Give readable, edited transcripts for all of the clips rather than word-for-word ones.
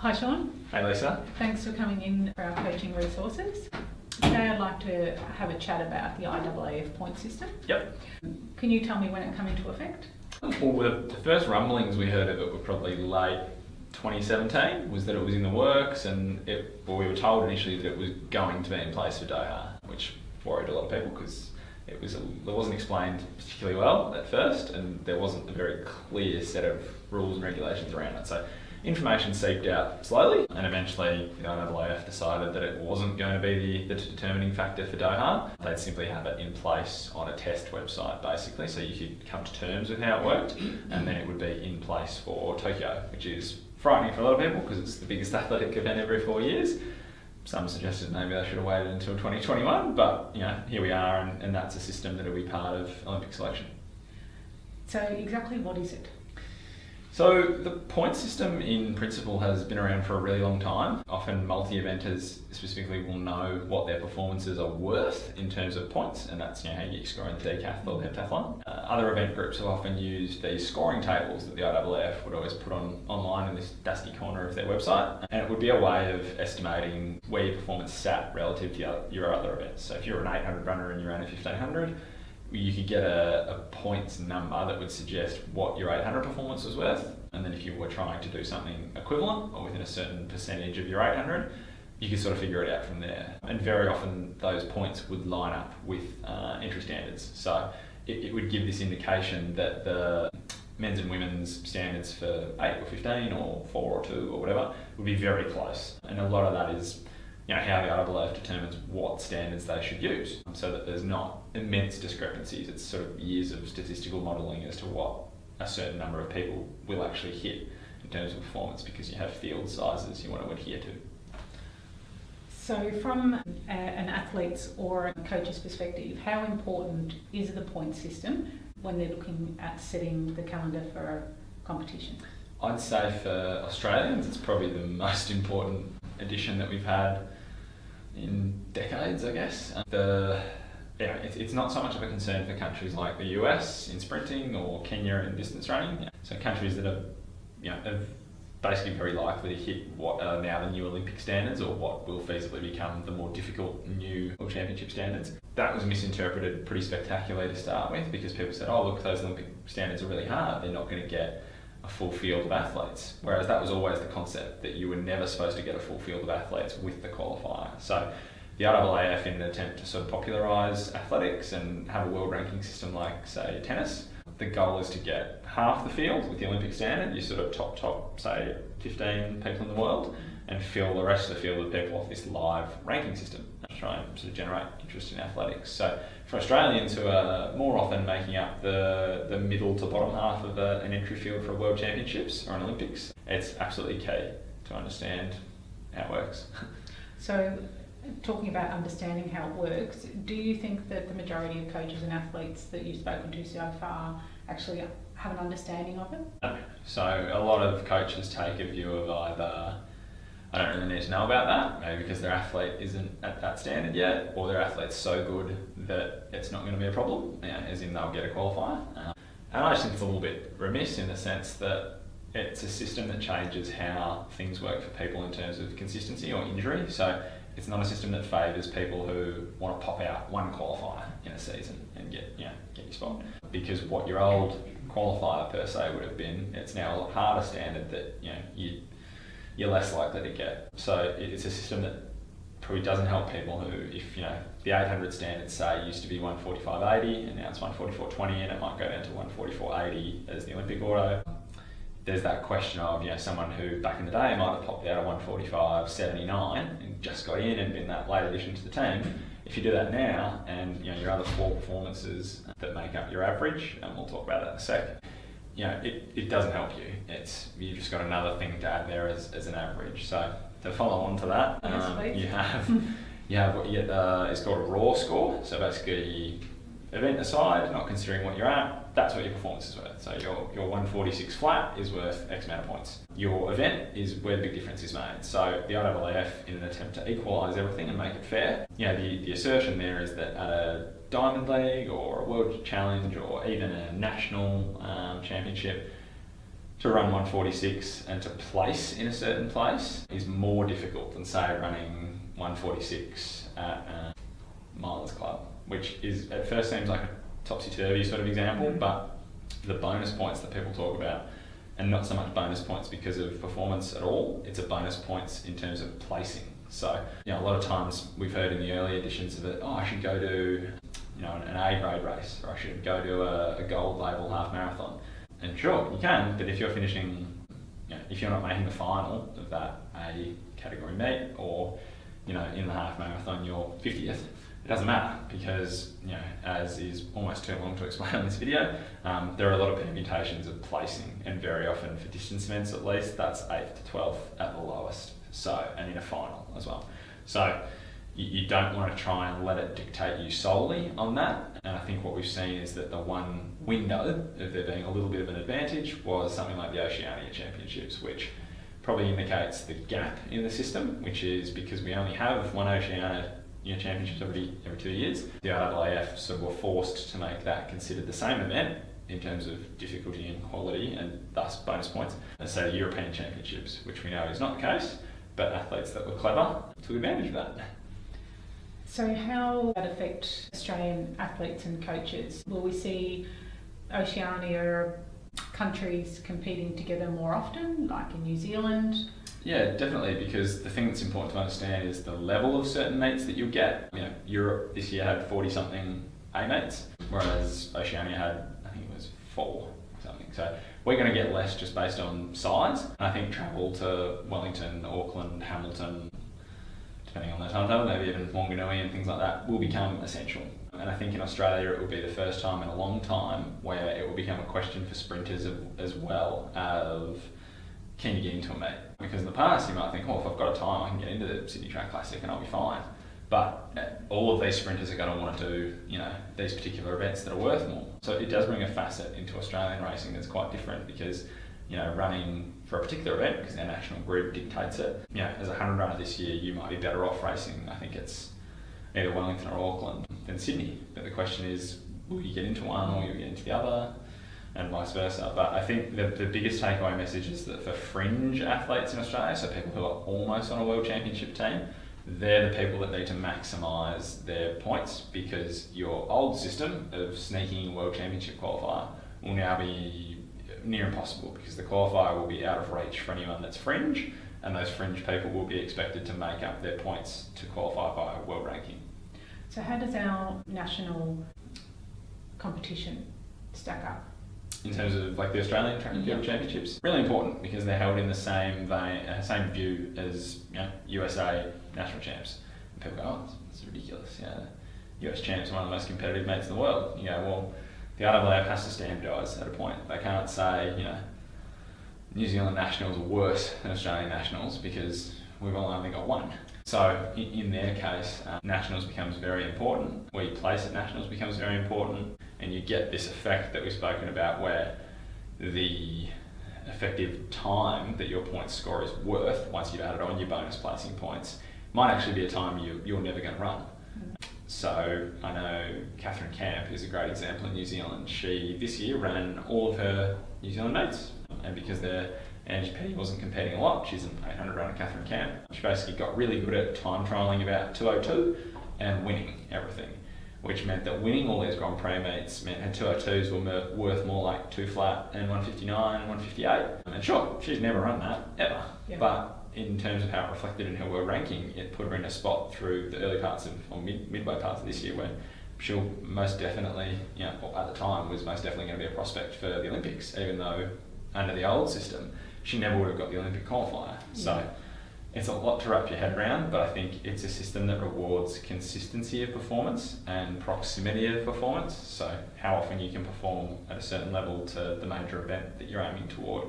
Hi Sean, Hey Lisa. thanks for coming in for our coaching resources. Today I'd like to have a chat about the IAAF point system. Yep. Can you tell me when it came into effect? Well, the first rumblings we heard of it were probably late 2017, was that it was in the works, and we were told initially that it was going to be in place for Doha, which worried a lot of people because it wasn't explained particularly well at first, and there wasn't a very clear set of rules and regulations around it. So information seeped out slowly, and eventually the IAAF decided that it wasn't going to be the determining factor for Doha. They'd simply have it in place on a test website, basically, so you could come to terms with how it worked, and then it would be in place for Tokyo, which is frightening for a lot of people because it's the biggest athletic event every 4 years. Some suggested maybe they should have waited until 2021, but here we are, and that's a system that will be part of Olympic selection. So exactly what is it? So the point system in principle has been around for a really long time. Often multi-eventers specifically will know what their performances are worth in terms of points, and that's how you get your score in the decathlon or the heptathlon. Other event groups have often used these scoring tables that the IAAF would always put online in this dusty corner of their website, and it would be a way of estimating where your performance sat relative to your other events. So if you're an 800 runner and you ran a 1500, you could get a points number that would suggest what your 800 performance was worth, and then if you were trying to do something equivalent or within a certain percentage of your 800, you could sort of figure it out from there. And very often those points would line up with entry standards. So it would give this indication that the men's and women's standards for 8 or 15 or 4 or 2 or whatever would be very close. And a lot of that is how the IAAF determines what standards they should use, so that there's not immense discrepancies. It's sort of years of statistical modelling as to what a certain number of people will actually hit in terms of performance, because you have field sizes you want to adhere to. So from an athlete's or a coach's perspective, how important is the point system when they're looking at setting the calendar for a competition? I'd say for Australians it's probably the most important addition that we've had in decades, I guess. It's not so much of a concern for countries like the US in sprinting or Kenya in distance running. So countries that are basically very likely to hit what are now the new Olympic standards, or what will feasibly become the more difficult new World Championship standards. That was misinterpreted pretty spectacularly to start with, because people said, oh look, those Olympic standards are really hard, they're not going to get a full field of athletes, whereas that was always the concept, that you were never supposed to get a full field of athletes with the qualifier. So the IAAF, in an attempt to sort of popularise athletics and have a world ranking system like, say, tennis, the goal is to get half the field with the Olympic standard, you sort of top, say, 15 people in the world, and fill the rest of the field with people off this live ranking system, and try and sort of generate interest in athletics. So for Australians who are more often making up the middle to bottom half of an entry field for a World Championships or an Olympics, it's absolutely key to understand how it works. So talking about understanding how it works, do you think that the majority of coaches and athletes that you've spoken to so far actually have an understanding of it? No. So a lot of coaches take a view of either, I don't really need to know about that, maybe because their athlete isn't at that standard yet, or their athlete's so good that it's not going to be a problem, as in they'll get a qualifier. And I just think it's a little bit remiss in the sense that it's a system that changes how things work for people in terms of consistency or injury. So it's not a system that favours people who want to pop out one qualifier in a season and get your spot. Because what your old qualifier per se would have been, it's now a lot harder standard that you're less likely to get. So it's a system that probably doesn't help people who, if the 800 standard, say, used to be 145.80 and now it's 144.20, and it might go down to 144.80 as the Olympic auto. There's that question of someone who back in the day might have popped out at 145.79 and just got in and been that late addition to the team. If you do that now, and your other 4 performances that make up your average, and we'll talk about that in a sec, it doesn't help you. You've just got another thing to add there as an average. So to follow on to that, you have what is called a raw score. So basically, event aside, not considering what you're at, that's what your performance is worth. So your 146 flat is worth X amount of points. Your event is where the big difference is made. So the IAAF, in an attempt to equalise everything and make it fair, the assertion there is that at a Diamond League or a World Challenge or even a national championship, to run 146 and to place in a certain place is more difficult than, say, running 146 at a Milers Club, which is at first seems like a topsy-turvy sort of example, but the bonus points that people talk about, and not so much bonus points because of performance at all, it's a bonus points in terms of placing. So, a lot of times we've heard in the early editions of it, I should go to, an A grade race, or I should go to a gold label half marathon. And sure, you can, but if you're finishing, if you're not making the final of that A category meet, or, in the half marathon you're 50th, it doesn't matter because, as is almost too long to explain on this video, there are a lot of permutations of placing, and very often for distance events at least, that's 8th to 12th at the lowest. So, and in a final as well. So, you don't want to try and let it dictate you solely on that. And I think what we've seen is that the one window of there being a little bit of an advantage was something like the Oceania Championships, which probably indicates the gap in the system, which is because we only have one Oceania Championships every 2 years. The IAAF sort of were forced to make that considered the same event in terms of difficulty and quality, and thus bonus points, as say the European Championships, which we know is not the case, but athletes that were clever took advantage of that. So how will that affect Australian athletes and coaches? Will we see Oceania countries competing together more often, like in New Zealand? Yeah, definitely, because the thing that's important to understand is the level of certain meets that you'll get. Europe this year had 40-something A meets, whereas Oceania had, I think it was 4 or something. So we're going to get less just based on size. And I think travel to Wellington, Auckland, Hamilton, depending on the timetable, maybe even Wanganui and things like that, will become essential. And I think in Australia it will be the first time in a long time where it will become a question for sprinters as well of, can you get into a meet? Because in the past you might think, if I've got a time I can get into the Sydney Track Classic and I'll be fine. But all of these sprinters are going to want to do, these particular events that are worth more. So it does bring a facet into Australian racing that's quite different because, running for a particular event, because our national grid dictates it, as a 100 runner this year, you might be better off racing, I think it's either Wellington or Auckland than Sydney. But the question is, will you get into one or will you get into the other? And vice versa. But I think the biggest takeaway message is that for fringe athletes in Australia, so people who are almost on a world championship team, they're the people that need to maximise their points, because your old system of sneaking a world championship qualifier will now be near impossible, because the qualifier will be out of reach for anyone that's fringe, and those fringe people will be expected to make up their points to qualify by a world ranking. So how does our national competition stack up? In terms of like the Australian Track and Field Championships, really important because they're held in the same same view as USA national champs. And people go, it's ridiculous. US champs are one of the most competitive meets in the world. You go, well, the IAAF has to standardise at a point. They can't say, New Zealand nationals are worse than Australian nationals because we've only got one. So in their case, nationals becomes very important. Where you place at nationals becomes very important. And you get this effect that we've spoken about where the effective time that your point score is worth, once you've added on your bonus placing points, might actually be a time you're never going to run. So I know Catherine Camp, who's a great example in New Zealand, she this year ran all of her New Zealand meets, and because Angie Petty wasn't competing a lot, she's an 800 runner, Catherine Camp, she basically got really good at time trialling about 2:02 and winning everything, which meant that winning all these Grand Prix meets meant her 2:02s were worth more like 2 flat and 1:59, 1:58. And sure, she's never run that, ever. Yeah. But in terms of how it reflected in her world ranking, it put her in a spot through the early parts of, or midway parts of this year where she'll most definitely, or at the time, was most definitely going to be a prospect for the Olympics, even though under the old system, she never would have got the Olympic qualifier. So it's a lot to wrap your head around, but I think it's a system that rewards consistency of performance and proximity of performance. So how often you can perform at a certain level to the major event that you're aiming toward.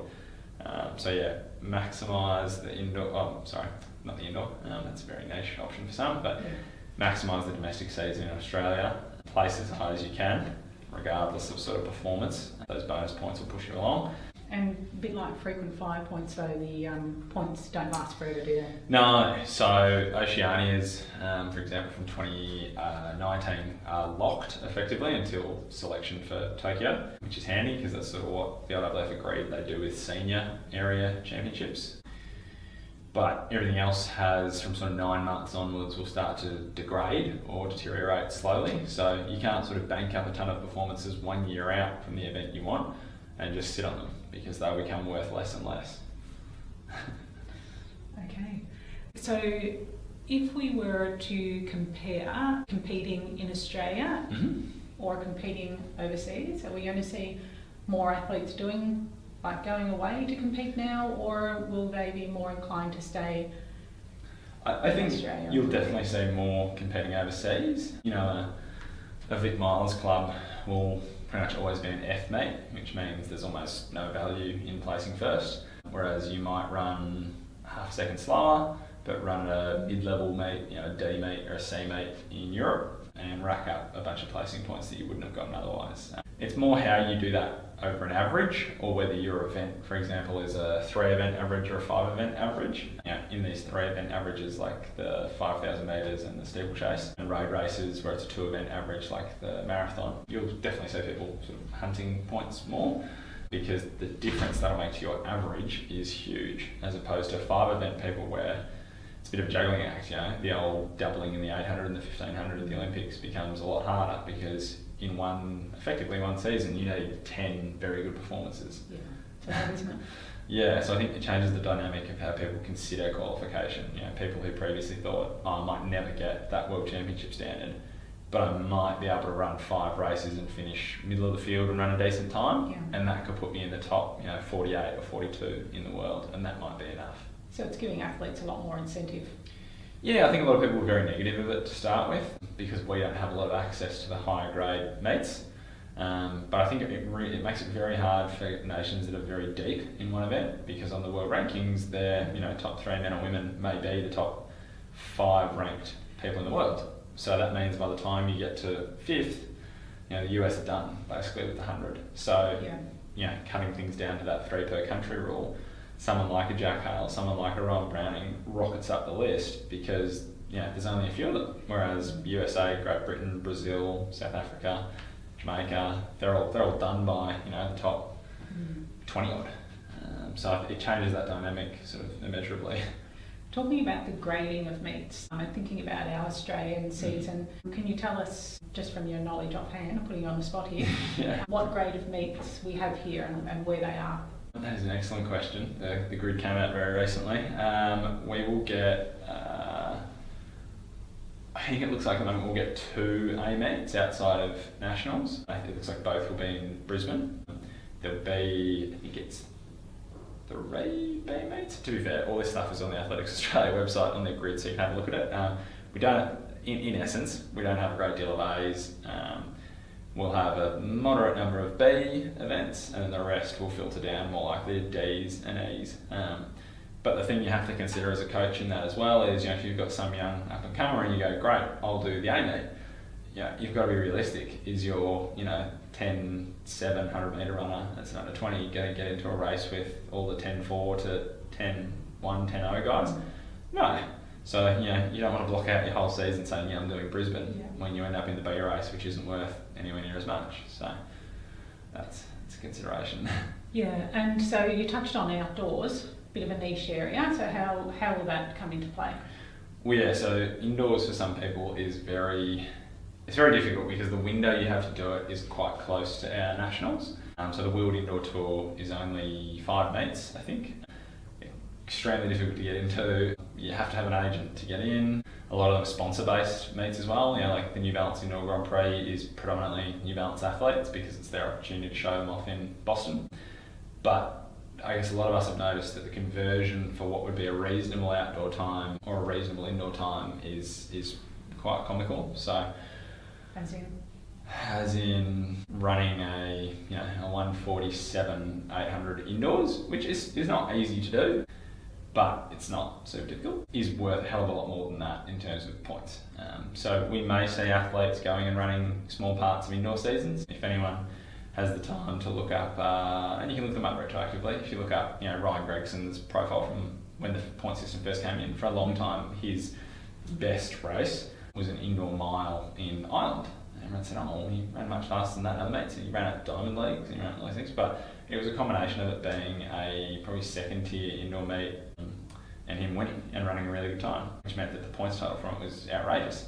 Maximise the indoor, not the indoor, that's a very niche option for some, but maximise the domestic season in Australia, place as high as you can, regardless of sort of performance. Those bonus points will push you along. And a bit like frequent flyer points, though, the points don't last forever, do they? No, so Oceanias, for example, from 2019 are locked effectively until selection for Tokyo, which is handy because that's sort of what the IAAF agreed they do with senior area championships. But everything else has, from sort of 9 months onwards, will start to degrade or deteriorate slowly. So you can't sort of bank up a ton of performances 1 year out from the event you want and just sit on them because they'll become worth less and less. Okay. So if we were to compare competing in Australia or competing overseas, are we going to see more athletes going away to compete now, or will they be more inclined to stay I think Australia? You'll definitely see more competing overseas. You know, a Vic Miles club will pretty much always be an F meet, which means there's almost no value in placing first, whereas you might run half a second slower, but run a mid-level meet, you know, a D meet or a C meet in Europe and rack up a bunch of placing points that you wouldn't have gotten otherwise. It's more how you do that over an average, or whether your event, for example, is a 3-event average or a 5-event average. You know, in these 3-event averages, like the 5,000 metres and the steeplechase, and road races where it's a 2-event average, like the marathon, you'll definitely see people sort of hunting points more, because the difference that'll make to your average is huge, as opposed to 5-event people where it's a bit of a juggling act. You know, the old doubling in the 800 and the 1500 at the Olympics becomes a lot harder because in effectively one season, you need 10 very good performances. Yeah, so that isn't it? Yeah, so I think it changes the dynamic of how people consider qualification. You know, people who previously thought, oh, I might never get that World Championship standard, but I might be able to run 5 races and finish middle of the field and run a decent time, and that could put me in the top, 48 or 42 in the world, and that might be enough. So it's giving athletes a lot more incentive. Yeah, I think a lot of people were very negative of it to start with because we don't have a lot of access to the higher grade meets. But I think it makes it very hard for nations that are very deep in one event, because on the world rankings, their top 3 men and women may be the top 5 ranked people in the world. So that means by the time you get to 5th, the US are done basically with the 100. So cutting things down to that 3 per country rule, someone like a Jack Hale, someone like a Ryan Browning rockets up the list because there's only a few of them. Whereas USA, Great Britain, Brazil, South Africa, Jamaica, they're all done by the top 20 odd. So it changes that dynamic sort of immeasurably. Talking about the grading of meets, I'm thinking about our Australian season. Can you tell us, just from your knowledge offhand, I'm putting you on the spot here, what grade of meets we have here and where they are? That is an excellent question. The grid came out very recently. We will get, I think it looks like at the moment we'll get 2 A meets outside of nationals. I think it looks like both will be in Brisbane. There'll be, I think it's 3 B meets. To be fair, all this stuff is on the Athletics Australia website on their grid, so you can have a look at it. We don't, in essence, we don't have a great deal of A's. We'll have a moderate number of B events, and then the rest will filter down more likely to D's and E's. But the thing you have to consider as a coach in that as well is, if you've got some young up and comer and you go, great, I'll do the A meet. You've got to be realistic. Is your 10-7 100-metre runner that's an under 20 going to get into a race with all the 10-4 to 10-1, 10-0 guys? No. So you don't want to block out your whole season saying I'm doing Brisbane when you end up in the B race, which isn't worth anywhere near as much. So that's a consideration. Yeah, and so you touched on outdoors, bit of a niche area. So how will that come into play? Well, so indoors for some people is very difficult because the window you have to do it is quite close to our nationals. So the World Indoor Tour is only 5 meets, I think. Extremely difficult to get into. You have to have an agent to get in. A lot of them are sponsor-based meets as well. Like the New Balance Indoor Grand Prix is predominantly New Balance athletes because it's their opportunity to show them off in Boston. But I guess a lot of us have noticed that the conversion for what would be a reasonable outdoor time or a reasonable indoor time is quite comical. So, as in running a 147 800 indoors, which is not easy to do, but it's not super difficult, is worth a hell of a lot more than that in terms of points. So we may see athletes going and running small parts of indoor seasons. If anyone has the time to look up, and you can look them up retroactively. If you look up, Ryan Gregson's profile from when the point system first came in, for a long time, his best race was an indoor mile in Ireland. And everyone said, oh, he ran much faster than that other mates. And he ran at Diamond Leagues and he ran at those things. But it was a combination of it being a probably second tier indoor meet and him winning and running a really good time, which meant that the points total from it was outrageous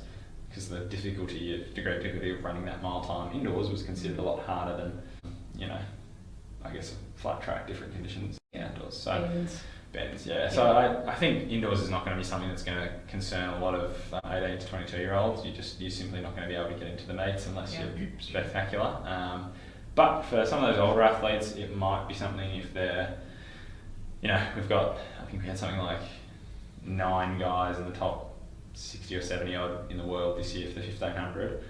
because the degree of difficulty of running that mile time indoors was considered a lot harder than, I guess a flat track, different conditions outdoors. So bends, yeah. So I think indoors is not going to be something that's going to concern a lot of 18 to 22-year-olds. You're simply not going to be able to get into the meets unless you're spectacular. But for some of those older athletes, it might be something if they're, we've got, I think we had something like 9 guys in the top 60 or 70 odd in the world this year for the 1500.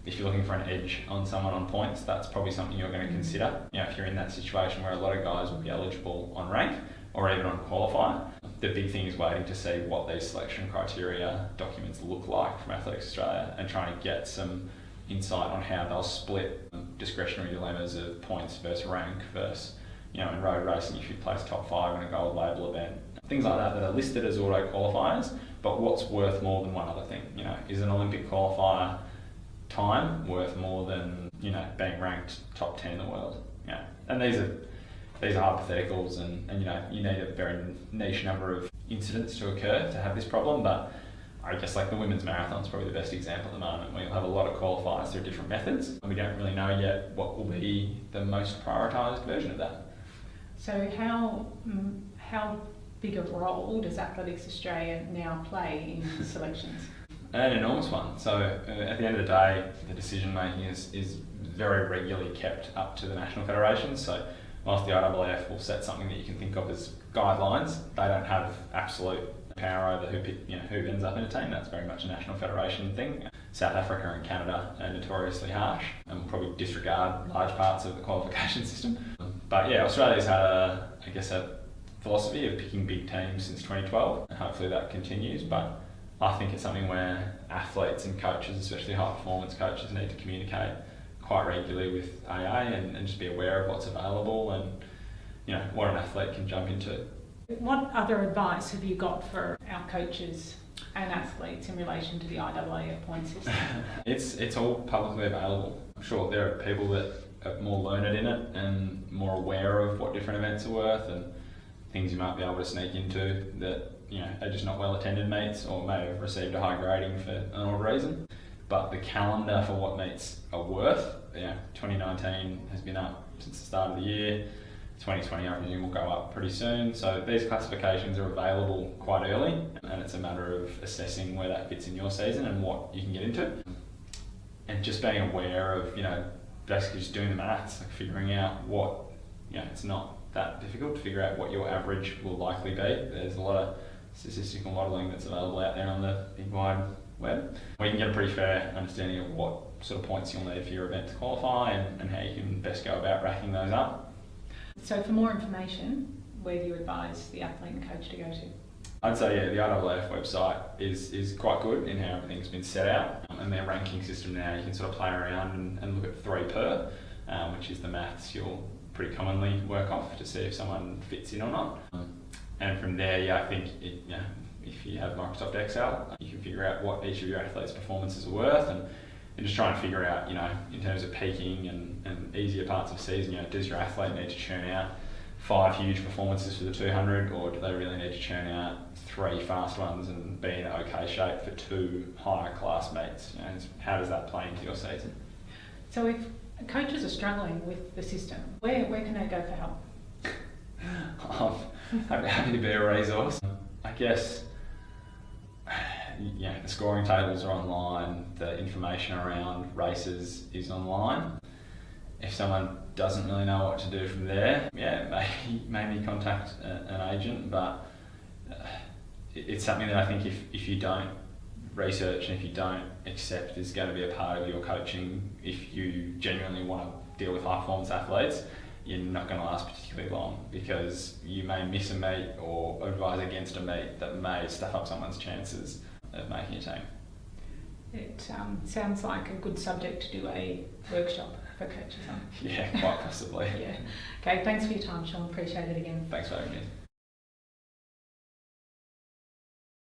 If you're looking for an edge on someone on points, that's probably something you're going to consider. If you're in that situation where a lot of guys will be eligible on rank or even on qualifier, the big thing is waiting to see what these selection criteria documents look like from Athletics Australia and trying to get some insight on how they'll split discretionary dilemmas of points versus rank versus, in road racing, if you place top 5 in a gold label event, things like that are listed as auto qualifiers, but what's worth more than one other thing? Is an Olympic qualifier time worth more than, being ranked top 10 in the world? And these are hypotheticals and you need a very niche number of incidents to occur to have this problem, but I guess like the women's marathon is probably the best example at the moment, where you'll have a lot of qualifiers through different methods, and we don't really know yet what will be the most prioritised version of that. So how big a role does Athletics Australia now play in selections? An enormous one. So at the end of the day, the decision making is very regularly kept up to the national federations. So whilst the IAAF will set something that you can think of as guidelines, they don't have absolute power over who ends up in a team. That's very much a national federation thing. South Africa and Canada are notoriously harsh and will probably disregard large parts of the qualification system. But Australia's had a philosophy of picking big teams since 2012, and hopefully that continues. But I think it's something where athletes and coaches, especially high performance coaches, need to communicate quite regularly with AA and just be aware of what's available and what an athlete can jump into. What other advice have you got for our coaches and athletes in relation to the IAAF point system? It's all publicly available. I'm sure there are people that are more learned in it and more aware of what different events are worth and things you might be able to sneak into that are just not well attended meets or may have received a high grading for an odd reason. But the calendar for what meets are worth, 2019 has been up since the start of the year. 2020 I presume will go up pretty soon. So these classifications are available quite early, and it's a matter of assessing where that fits in your season and what you can get into. And just being aware of, basically just doing the maths, like figuring out what, it's not that difficult to figure out what your average will likely be. There's a lot of statistical modelling that's available out there on the big wide web, where you can get a pretty fair understanding of what sort of points you'll need for your event to qualify and how you can best go about racking those up. So for more information, where do you advise the athlete and coach to go to? I'd say the IAAF website is quite good in how everything's been set out, and their ranking system now you can sort of play around and look at 3 per, which is the maths you'll pretty commonly work off to see if someone fits in or not. And from there, I think if you have Microsoft Excel, you can figure out what each of your athletes' performances are worth and just try and figure out, in terms of peaking and easier parts of season, does your athlete need to churn out 5 huge performances for the 200, or do they really need to churn out 3 fast ones and be in okay shape for 2 higher class meets? How does that play into your season? So if coaches are struggling with the system, where can they go for help? I'm happy to be a resource. I guess the scoring tables are online, the information around races is online. If someone doesn't really know what to do from there, maybe contact an agent, but it's something that I think if you don't research and if you don't accept is going to be a part of your coaching, if you genuinely want to deal with high performance athletes, you're not going to last particularly long, because you may miss a meet or advise against a meet that may stuff up someone's chances of making a team. It sounds like a good subject to do a workshop for coaches, huh? Yeah, quite possibly. Yeah. Okay, thanks for your time, Sean. Appreciate it again. Thanks for having me.